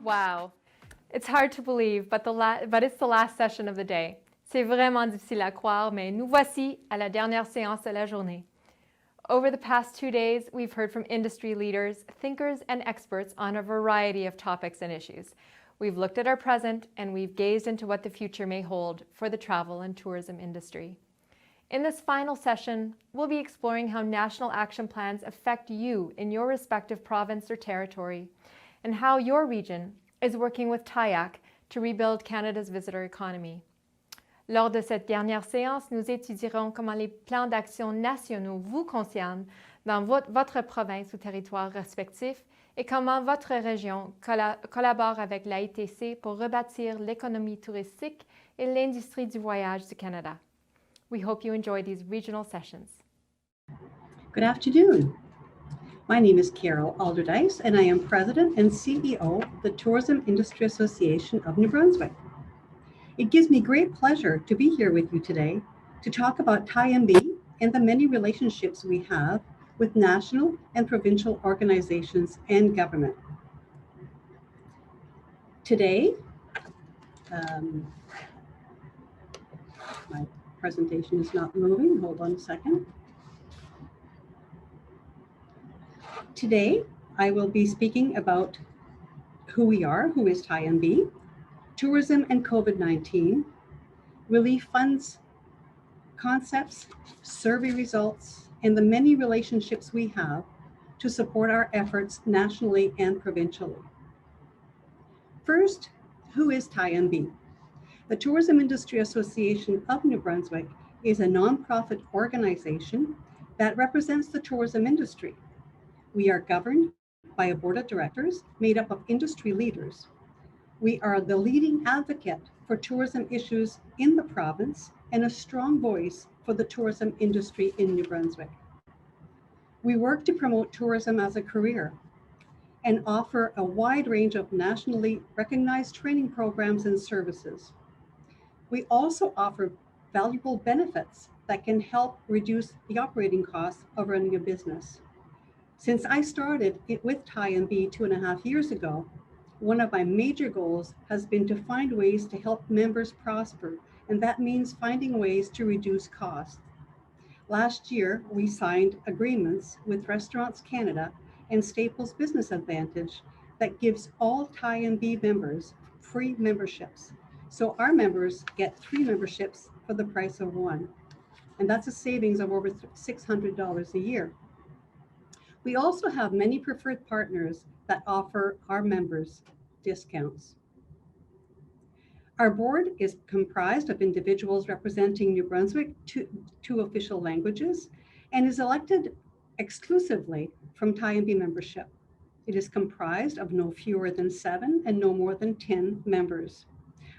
Wow. It's hard to believe, but it's the last session of the day. C'est vraiment difficile à croire, mais nous voici à la dernière séance de la journée. Over the past 2 days, we've heard from industry leaders, thinkers, and experts on a variety of topics and issues. We've looked at our present, and we've gazed into what the future may hold for the travel and tourism industry. In this final session, we'll be exploring how national action plans affect you in your respective province or territory, and how your region is working with TIAC to rebuild Canada's visitor economy. Lors de cette dernière séance, nous étudierons comment les plans d'action nationaux vous concernent dans votre province ou territoire respectif et comment votre région collabore avec l'AITC pour rebâtir l'économie touristique et l'industrie du voyage du Canada. We hope you enjoy these regional sessions. Good afternoon. My name is Carol Alderdice, and I am President and CEO of the Tourism Industry Association of New Brunswick. It gives me great pleasure to be here with you today to talk about TIAC and the many relationships we have with national and provincial organizations and government. Today, my presentation is not moving. Hold on a second. Today, I will be speaking about who we are, who is TIAC, tourism and COVID-19, relief funds, concepts, survey results, and the many relationships we have to support our efforts nationally and provincially. First, who is TIAC? The Tourism Industry Association of New Brunswick is a nonprofit organization that represents the tourism industry. We are governed by a board of directors made up of industry leaders. We are the leading advocate for tourism issues in the province and a strong voice for the tourism industry in New Brunswick. We work to promote tourism as a career and offer a wide range of nationally recognized training programs and services. We also offer valuable benefits that can help reduce the operating costs of running a business. Since I started with TIAC 2.5 years ago, one of my major goals has been to find ways to help members prosper, and that means finding ways to reduce costs. Last year, we signed agreements with Restaurants Canada and Staples Business Advantage that gives all TIAC members free memberships. So our members get 3 memberships for the price of 1. And that's a savings of over $600 a year. We also have many preferred partners that offer our members discounts. Our board is comprised of individuals representing New Brunswick, two official languages, and is elected exclusively from TIAC membership. It is comprised of no fewer than 7 and no more than 10 members.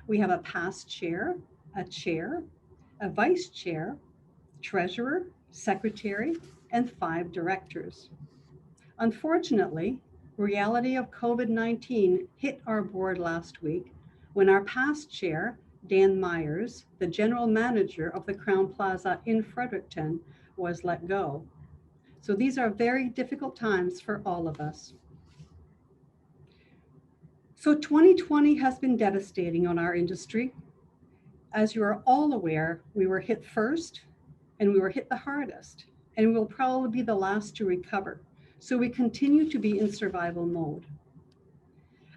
We have a past chair, a vice chair, treasurer, secretary, and 5 directors. Unfortunately, reality of COVID-19 hit our board last week when our past chair, Dan Myers, the general manager of the Crown Plaza in Fredericton, was let go. So these are very difficult times for all of us. So 2020 has been devastating on our industry. As you are all aware, we were hit first and we were hit the hardest, and we will probably be the last to recover. So we continue to be in survival mode.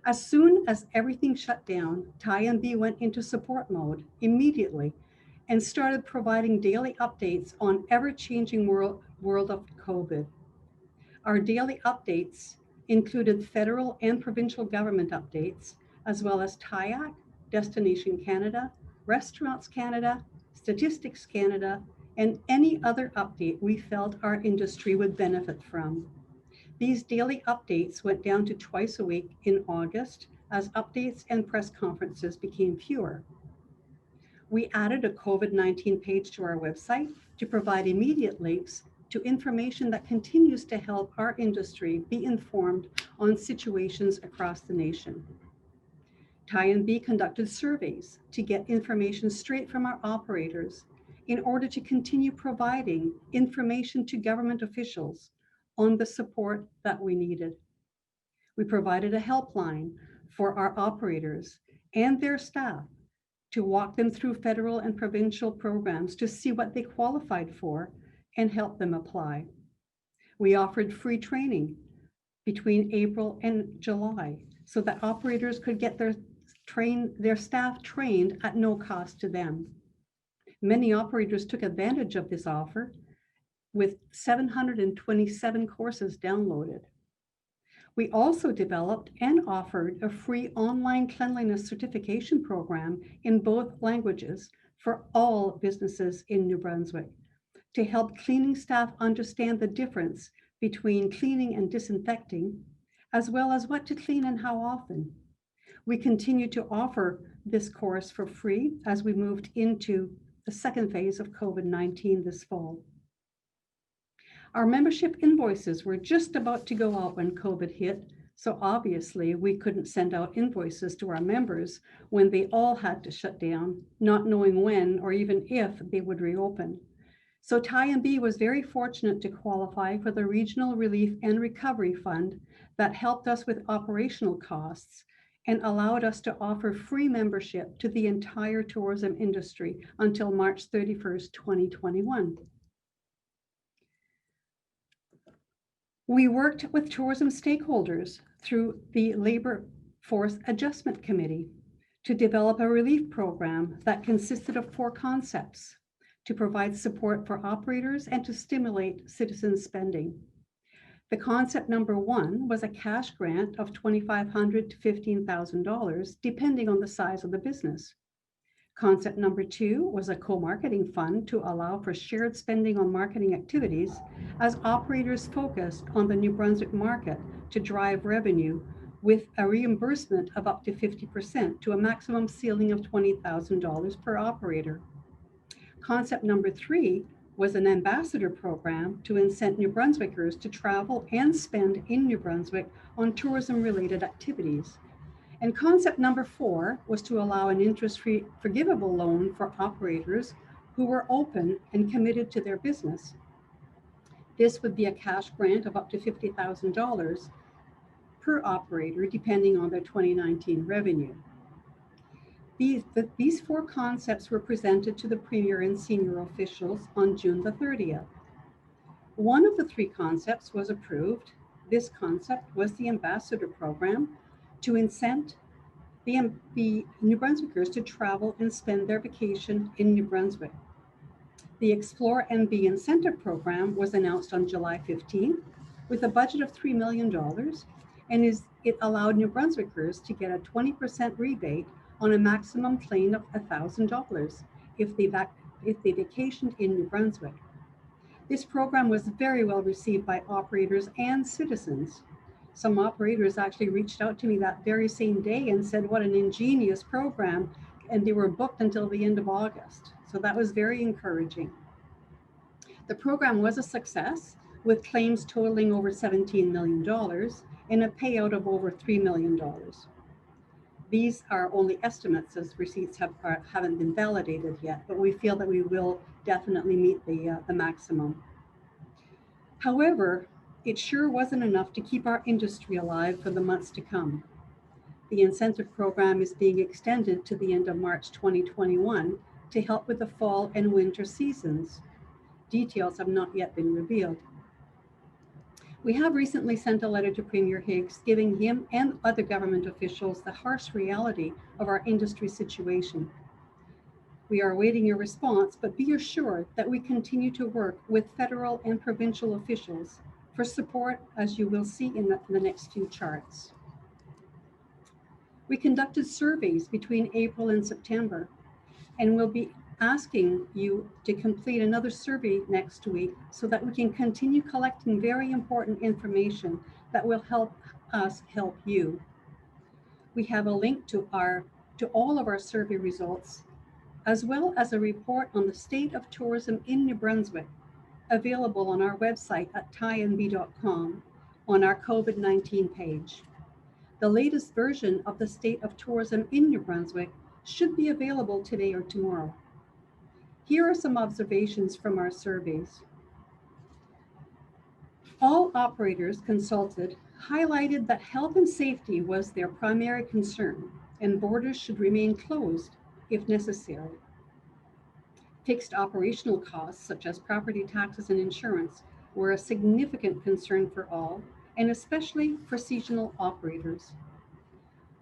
As soon as everything shut down, TIAC went into support mode immediately and started providing daily updates on ever-changing world of COVID. Our daily updates included federal and provincial government updates, as well as TIAC, Destination Canada, Restaurants Canada, Statistics Canada, and any other update we felt our industry would benefit from. These daily updates went down to twice a week in August as updates and press conferences became fewer. We added a COVID-19 page to our website to provide immediate links to information that continues to help our industry be informed on situations across the nation. TIAC conducted surveys to get information straight from our operators in order to continue providing information to government officials on the support that we needed. We provided a helpline for our operators and their staff to walk them through federal and provincial programs to see what they qualified for and help them apply. We offered free training between April and July so that operators could get their staff trained at no cost to them. Many operators took advantage of this offer with 727 courses downloaded. We also developed and offered a free online cleanliness certification program in both languages for all businesses in New Brunswick to help cleaning staff understand the difference between cleaning and disinfecting, as well as what to clean and how often. We continue to offer this course for free as we moved into the second phase of COVID-19 this fall. Our membership invoices were just about to go out when COVID hit, so obviously we couldn't send out invoices to our members when they all had to shut down, not knowing when or even if they would reopen. So TIAC was very fortunate to qualify for the Regional Relief and Recovery Fund that helped us with operational costs and allowed us to offer free membership to the entire tourism industry until March 31st, 2021. We worked with tourism stakeholders through the Labor Force Adjustment Committee to develop a relief program that consisted of 4 concepts to provide support for operators and to stimulate citizen spending. The concept number 1 was a cash grant of $2,500 to $15,000, depending on the size of the business. Concept number 2 was a co-marketing fund to allow for shared spending on marketing activities as operators focused on the New Brunswick market to drive revenue with a reimbursement of up to 50% to a maximum ceiling of $20,000 per operator. Concept number 3 was an ambassador program to incent New Brunswickers to travel and spend in New Brunswick on tourism-related activities. And concept number 4 was to allow an interest-free forgivable loan for operators who were open and committed to their business. This would be a cash grant of up to $50,000 per operator, depending on their 2019 revenue. These 4 concepts were presented to the Premier and senior officials on June the 30th. One of the 3 concepts was approved. This concept was the Ambassador Program to incent the New Brunswickers to travel and spend their vacation in New Brunswick. The Explore NB Incentive Program was announced on July 15th with a budget of $3 million, and it allowed New Brunswickers to get a 20% rebate on a maximum claim of $1,000 if they vacationed in New Brunswick. This program was very well received by operators and citizens. Some operators actually reached out to me that very same day and said what an ingenious program, and they were booked until the end of August. So that was very encouraging. The program was a success with claims totaling over $17 million and a payout of over $3 million. These are only estimates as receipts haven't been validated yet, but we feel that we will definitely meet the maximum. However, it sure wasn't enough to keep our industry alive for the months to come. The incentive program is being extended to the end of March 2021 to help with the fall and winter seasons. Details have not yet been revealed. We have recently sent a letter to Premier Higgs giving him and other government officials the harsh reality of our industry situation. We are awaiting your response, but be assured that we continue to work with federal and provincial officials for support, as you will see in the next few charts. We conducted surveys between April and September, and we'll be asking you to complete another survey next week so that we can continue collecting very important information that will help us help you. We have a link to all of our survey results, as well as a report on the state of tourism in New Brunswick, available on our website at tianb.com on our COVID-19 page. The latest version of the state of tourism in New Brunswick should be available today or tomorrow. Here are some observations from our surveys. All operators consulted highlighted that health and safety was their primary concern and borders should remain closed if necessary. Fixed operational costs, such as property taxes and insurance, were a significant concern for all, and especially for seasonal operators.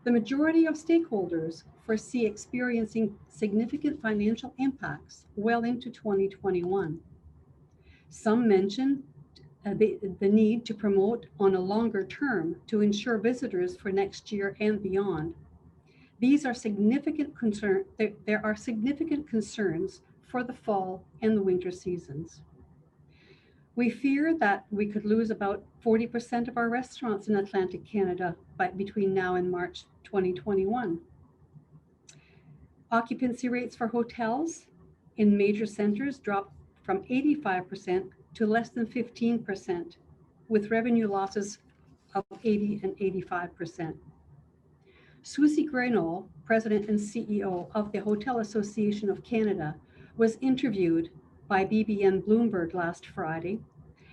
The majority of stakeholders foresee experiencing significant financial impacts well into 2021. Some mention the need to promote on a longer term to ensure visitors for next year and beyond. These are significant concern. There are significant concerns for the fall and the winter seasons. We fear that we could lose about 40% of our restaurants in Atlantic Canada between now and March 2021. Occupancy rates for hotels in major centers dropped from 85% to less than 15%, with revenue losses of 80 and 85%. Susie Grainol, President and CEO of the Hotel Association of Canada, was interviewed by BBN Bloomberg last Friday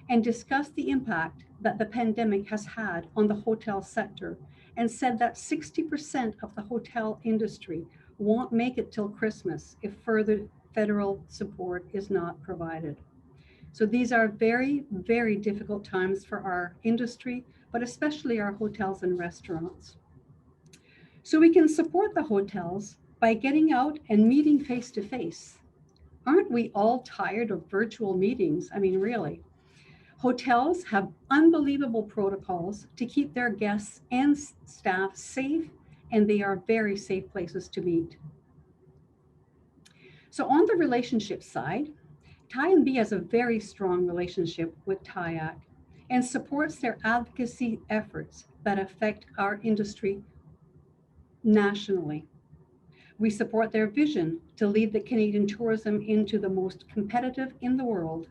and discussed the impact that the pandemic has had on the hotel sector and said that 60% of the hotel industry won't make it till Christmas if further federal support is not provided. So these are very, very difficult times for our industry, but especially our hotels and restaurants. So we can support the hotels by getting out and meeting face to face. Aren't we all tired of virtual meetings? I mean, really. Hotels have unbelievable protocols to keep their guests and staff safe, and they are very safe places to meet. So on the relationship side, TIAC has a very strong relationship with TIAC and supports their advocacy efforts that affect our industry nationally. We support their vision to lead the Canadian tourism into the most competitive in the world.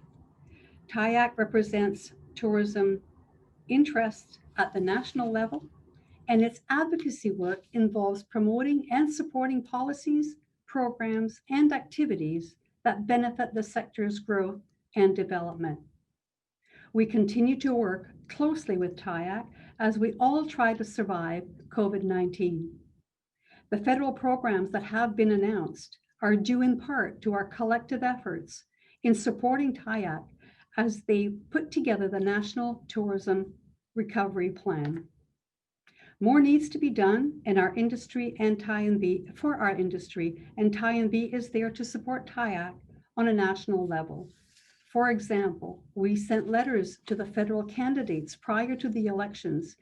TIAC represents tourism interests at the national level, and its advocacy work involves promoting and supporting policies, programs, and activities that benefit the sector's growth and development. We continue to work closely with TIAC as we all try to survive COVID-19. The federal programs that have been announced are due in part to our collective efforts in supporting TIAC as they put together the National Tourism Recovery Plan. More needs to be done in our industry and TIAC for our industry, and TIAC is there to support TIAC on a national level. For example, we sent letters to the federal candidates prior to the elections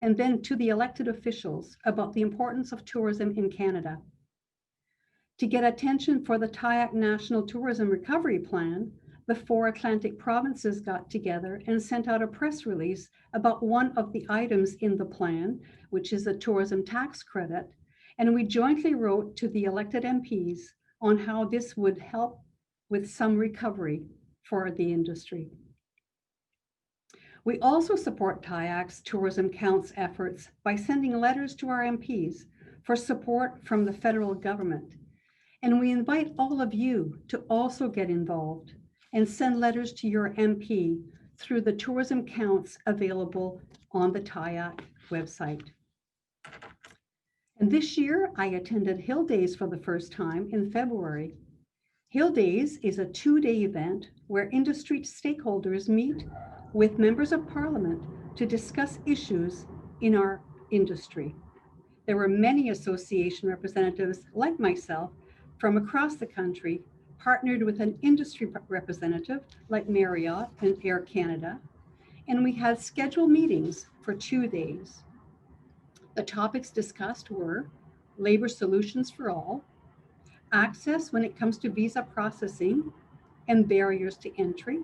and then to the elected officials about the importance of tourism in Canada. To get attention for the TIAC National Tourism Recovery Plan, the 4 Atlantic provinces got together and sent out a press release about one of the items in the plan, which is a tourism tax credit, and we jointly wrote to the elected MPs on how this would help with some recovery for the industry. We also support TIAC's Tourism Counts efforts by sending letters to our MPs for support from the federal government. And we invite all of you to also get involved and send letters to your MP through the Tourism Counts available on the TIAC website. And this year, I attended Hill Days for the first time in February. Hill Days is a 2-day event where industry stakeholders meet with members of Parliament to discuss issues in our industry. There were many association representatives like myself from across the country, partnered with an industry representative like Marriott and Air Canada, and we had scheduled meetings for 2 days. The topics discussed were labor solutions for all, access when it comes to visa processing and barriers to entry,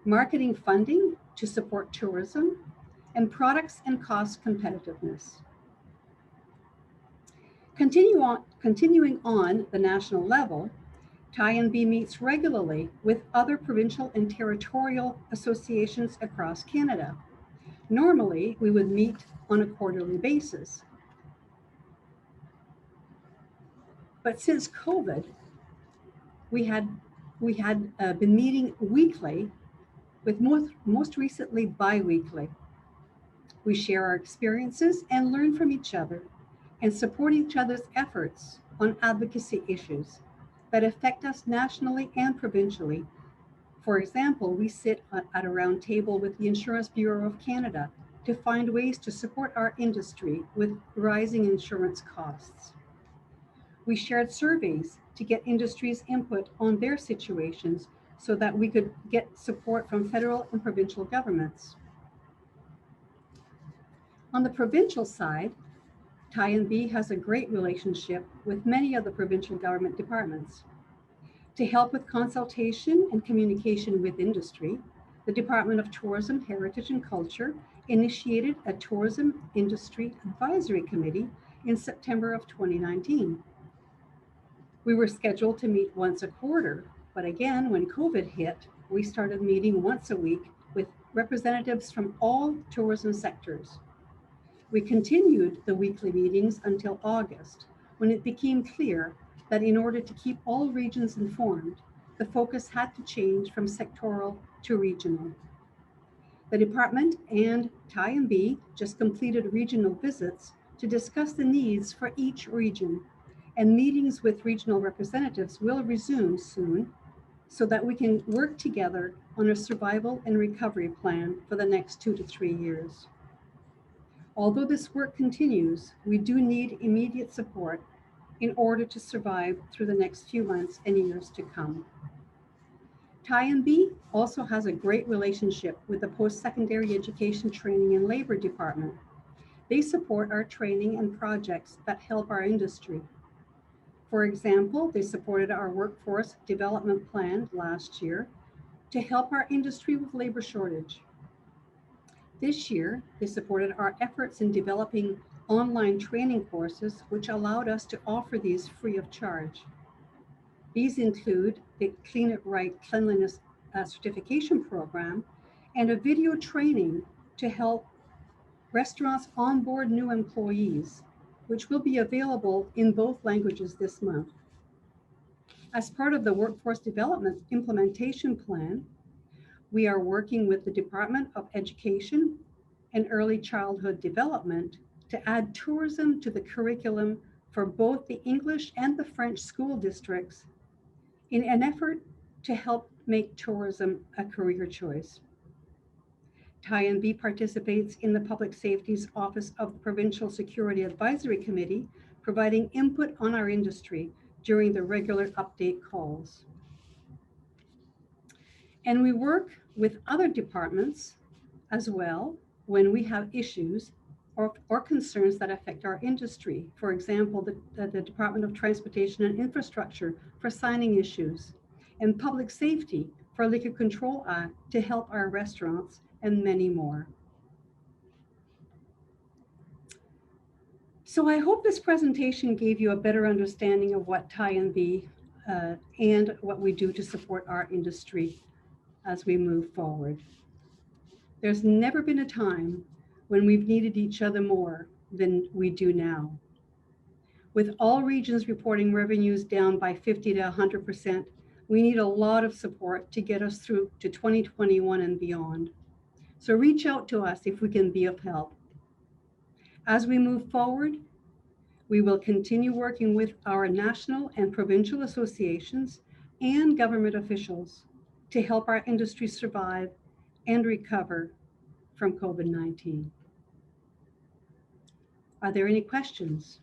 marketing funding to support tourism, and products and cost competitiveness. Continuing on the national level, TIAC meets regularly with other provincial and territorial associations across Canada. Normally, we would meet on a quarterly basis. But since COVID, we had been meeting weekly, with most recently bi-weekly. We share our experiences and learn from each other and support each other's efforts on advocacy issues that affect us nationally and provincially. For example, we sit at a round table with the Insurance Bureau of Canada to find ways to support our industry with rising insurance costs. We shared surveys to get industry's input on their situations so that we could get support from federal and provincial governments. On the provincial side, TIAC has a great relationship with many of the provincial government departments. To help with consultation and communication with industry, the Department of Tourism, Heritage and Culture initiated a Tourism Industry Advisory Committee in September of 2019. We were scheduled to meet once a quarter, but again, when COVID hit, we started meeting once a week with representatives from all tourism sectors. We continued the weekly meetings until August, when it became clear that in order to keep all regions informed, the focus had to change from sectoral to regional. The department and TIAC just completed regional visits to discuss the needs for each region, and meetings with regional representatives will resume soon so that we can work together on a survival and recovery plan for the next 2 to 3 years. Although this work continues, we do need immediate support in order to survive through the next few months and years to come. TIAC also has a great relationship with the Post-Secondary Education Training and Labor Department. They support our training and projects that help our industry. For example, they supported our workforce development plan last year to help our industry with labor shortage. This year, they supported our efforts in developing online training courses, which allowed us to offer these free of charge. These include the Clean It Right Cleanliness Certification Program and a video training to help restaurants onboard new employees, which will be available in both languages this month. As part of the Workforce Development Implementation Plan, we are working with the Department of Education and Early Childhood Development to add tourism to the curriculum for both the English and the French school districts in an effort to help make tourism a career choice. TIAC participates in the Public Safety's Office of the Provincial Security Advisory Committee, providing input on our industry during the regular update calls. And we work with other departments as well when we have issues or concerns that affect our industry. For example, the Department of Transportation and Infrastructure for signing issues, and Public Safety for Liquor Control Act to help our restaurants, and many more. So I hope this presentation gave you a better understanding of what TIAC and what we do to support our industry as we move forward. There's never been a time when we've needed each other more than we do now. With all regions reporting revenues down by 50 to 100%, we need a lot of support to get us through to 2021 and beyond. So reach out to us if we can be of help. As we move forward, we will continue working with our national and provincial associations and government officials to help our industry survive and recover from COVID-19. Are there any questions?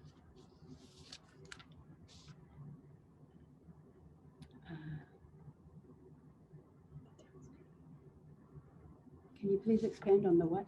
Can you please expand on the what?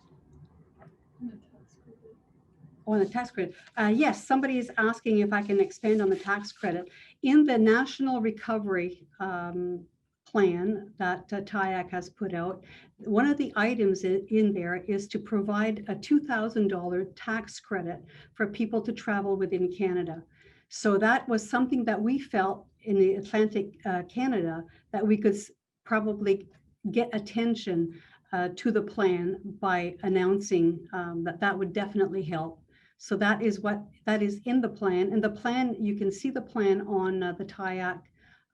Oh, on the tax credit. Yes, somebody is asking if I can expand on the tax credit. In the National Recovery Plan that TIAC has put out, one of the items in there is to provide a $2,000 tax credit for people to travel within Canada. So that was something that we felt in the Atlantic Canada that we could probably get attention to the plan by announcing that would definitely help. So that is in the plan, and the plan, you can see the plan on the TIAC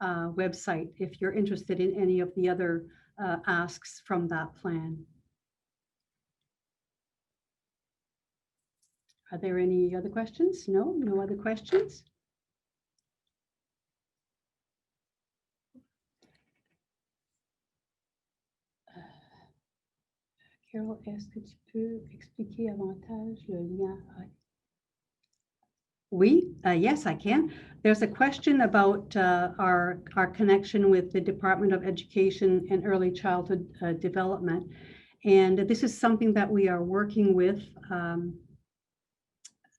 website if you're interested in any of the other asks from that plan. Are there any other questions? No, no other questions? Carol, est-ce que tu peux expliquer davantage le lien? Oui, yes, I can. There's a question about our connection with the Department of Education and Early Childhood Development. And this is something that we are working with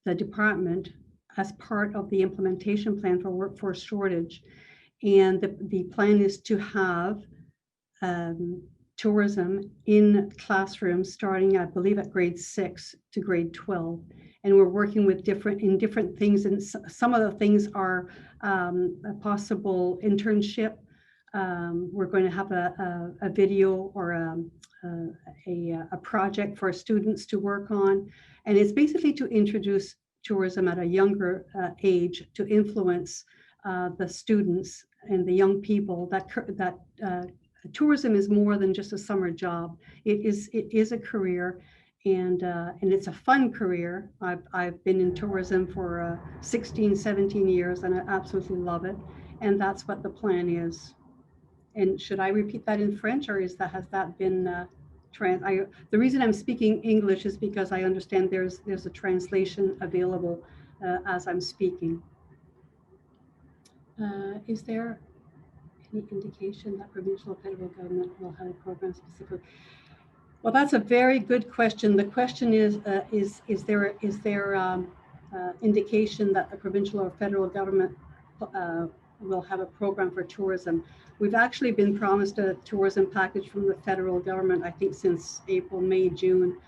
the department as part of the implementation plan for workforce shortage. And the plan is to have tourism in classrooms starting, I believe, at grade 6 to grade 12. And we're working with different things. And some of the things are a possible internship. We're going to have a video or a project for students to work on. And it's basically to introduce tourism at a younger age to influence the students and the young people that tourism is more than just a summer job. It is a career, and it's a fun career. I've been in tourism for 16, 17 years, and I absolutely love it. And that's what the plan is. And should I repeat that in French, or has that been the reason I'm speaking English is because I understand there's a translation available as I'm speaking. Is there any indication that provincial or federal government will have a program specifically? Well, that's a very good question. The question is there indication that the provincial or federal government will have a program for tourism? We've actually been promised a tourism package from the federal government, I think since April, May, June.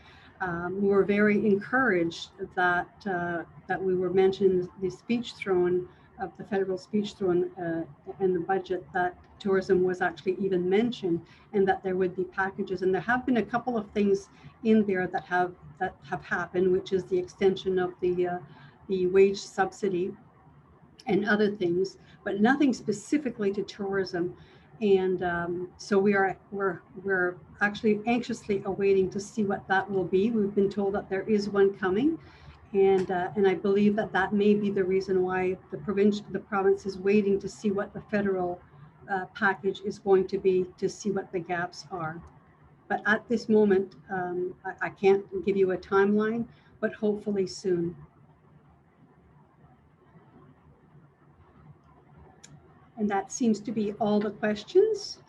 We were very encouraged that we were mentioned in the speech throne of the federal speech throne and the budget, that tourism was actually even mentioned, and that there would be packages. And there have been a couple of things in there that have happened, which is the extension of the wage subsidy and other things, but nothing specifically to tourism. And so we're actually anxiously awaiting to see what that will be. We've been told that there is one coming. And I believe that may be the reason why the province is waiting to see what the federal package is going to be, to see what the gaps are. But at this moment, I can't give you a timeline, but hopefully soon. And that seems to be all the questions.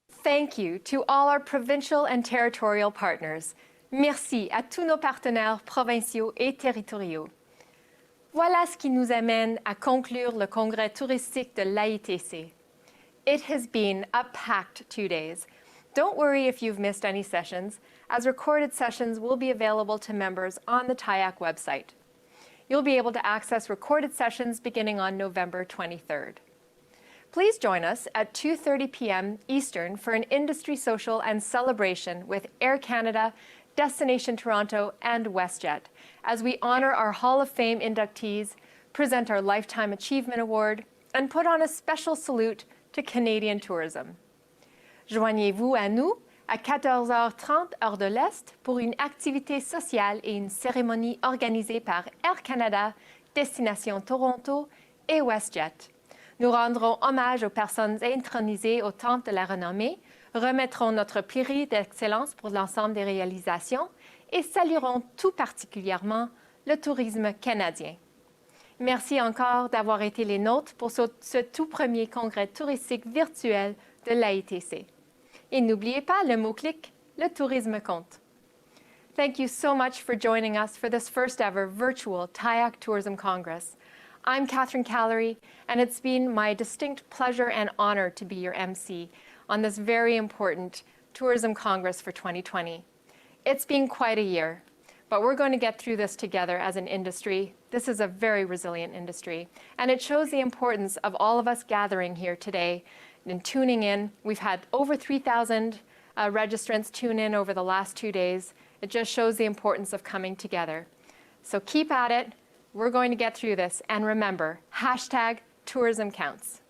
Thank you to all our provincial and territorial partners. Merci à tous nos partenaires provinciaux et territoriaux. Voilà ce qui nous amène à conclure le congrès touristique de l'AITC. It has been a packed 2 days. Don't worry if you've missed any sessions, as recorded sessions will be available to members on the TIAC website. You'll be able to access recorded sessions beginning on November 23rd. Please join us at 2:30 p.m. Eastern for an industry social and celebration with Air Canada, Destination Toronto, and WestJet, as we honor our Hall of Fame inductees, present our Lifetime Achievement Award, and put on a special salute to Canadian tourism. Joignez-vous à nous à 14h30 heure de l'Est pour une activité sociale et une cérémonie organisée par Air Canada, Destination Toronto et WestJet. Nous rendrons hommage aux personnes intronisées au Temple de la Renommée, remettrons notre prix d'excellence pour l'ensemble des réalisations et saluerons tout particulièrement le tourisme canadien. Merci encore d'avoir été les nôtres pour ce tout premier congrès touristique virtuel de l'AITC. Et n'oubliez pas le mot-clic, le tourisme compte. Thank you so much for joining us for this first ever virtual TIAC Tourism Congress. I'm Catherine Callery, and it's been my distinct pleasure and honor to be your MC on this very important Tourism Congress for 2020. It's been quite a year, but we're going to get through this together as an industry. This is a very resilient industry, and it shows the importance of all of us gathering here today and tuning in. We've had over 3,000 registrants tune in over the last 2 days. It just shows the importance of coming together. So keep at it. We're going to get through this. And remember, #tourism counts.